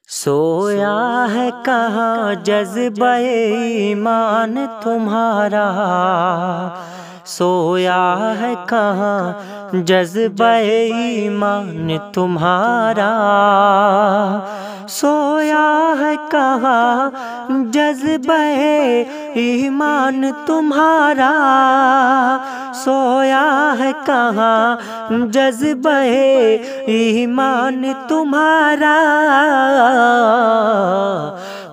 سویا ہے کہاں جذبہ ایمان تمہارا، سویا ہے کہاں جذبہ ایمان تمہارا، سویا ہے کہاں جذبہ ایمان تمہارا، سویا ہے کہاں جذبہ ایمان تمہارا،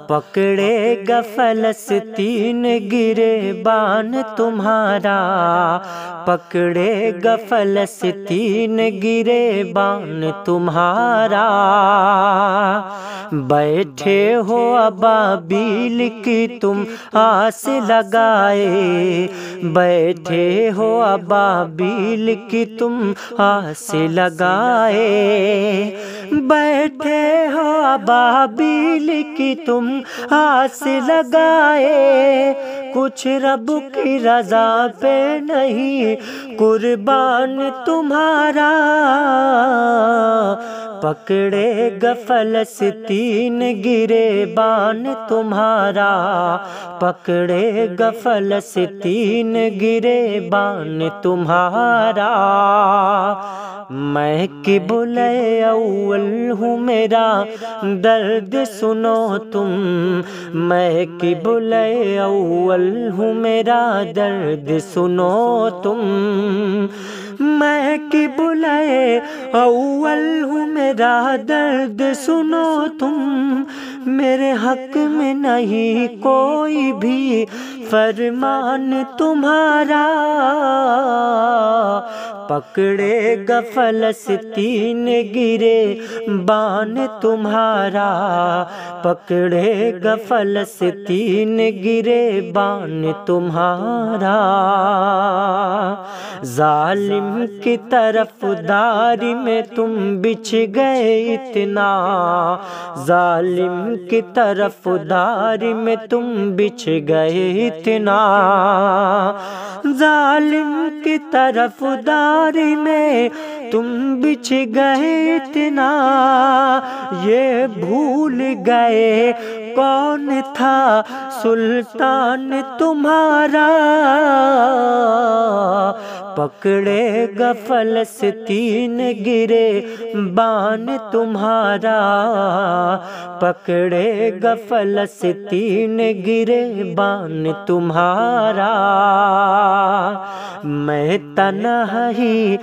پکڑے گا فلسطین گریبان تمہارا، پکڑے گا فلسطین گریبان تمہارا، بیٹھے ہو ابابیل کی تم آس لگائے، بیٹھے ہو ابابیل کی تم آس لگائے، بیٹھے ہو ابابیل کی تم آس لگائے، کچھ رب کی رضا پہ نہیں قربان تمہارا، پکڑے گا فلسطین گریبان تمہارا، پکڑے گا فلسطین گریبان تمہارا، میں قبلہ اول ہوں میرا درد سنو تم، میں قبلہ اول ہوں میرا درد سنو تم، میں قبلہ اول ہوں میرا درد سنو تم، میرے حق میں نہیں کوئی بھی فرمان تمہارا، پکڑے گا فلسطین گریبان تمہارا، پکڑے گا فلسطین گریبان تمہارا، ظالم کی طرف داری میں تم بچھ گئے اتنا، ظالم کی طرف داری میں تم بچھ گئے اتنا، ظالم کی طرف داری میں تم بچھ گئے اتنا، یہ بھول گئے کون تھا سلطان تمہارا، پکڑے گا فلسطین گریبان تمہارا، پکڑے گا فلسطین گریبان تمہارا، میں تنہا ہی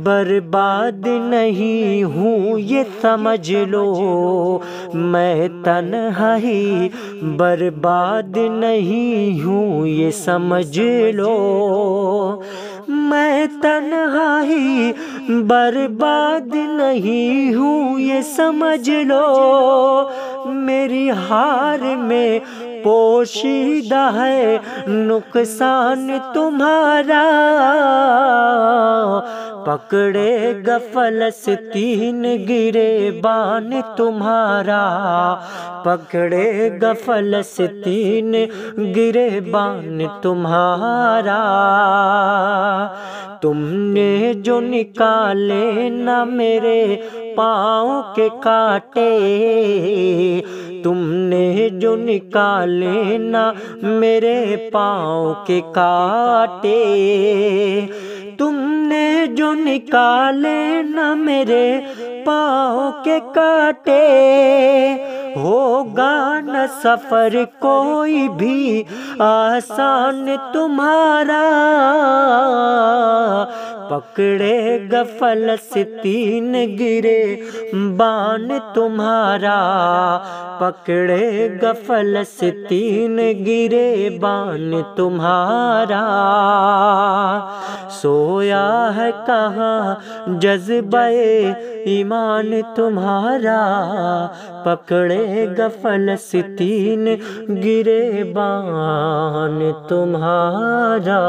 برباد نہیں ہوں یہ سمجھ لو، میں تنہا ہی برباد نہیں ہوں یہ سمجھ لو، میں تنہا ہی برباد نہیں ہوں یہ سمجھ لو، میری ہار میں پوشیدہ ہے نقصان تمہارا، پکڑے گا فلسطین گریبان تمہارا، پکڑے گا فلسطین گریبان تمہارا، تم نے جو نکالے نہ میرے پاؤں کے کانٹے، تم نے جو نکالے نہ میرے پاؤں کے کانٹے، تم نے جو نکالے نہ میرے پاؤں کے کانٹے، ہوگا نہ سفر کوئی بھی آسان تمہارا، پکڑے گا فلسطین گریبان تمہارا، پکڑے گا فلسطین گریبان تمہارا، سویا ہے کہاں جذبہ ایمان تمہارا، پکڑے گا فلسطین گریبان تمہارا۔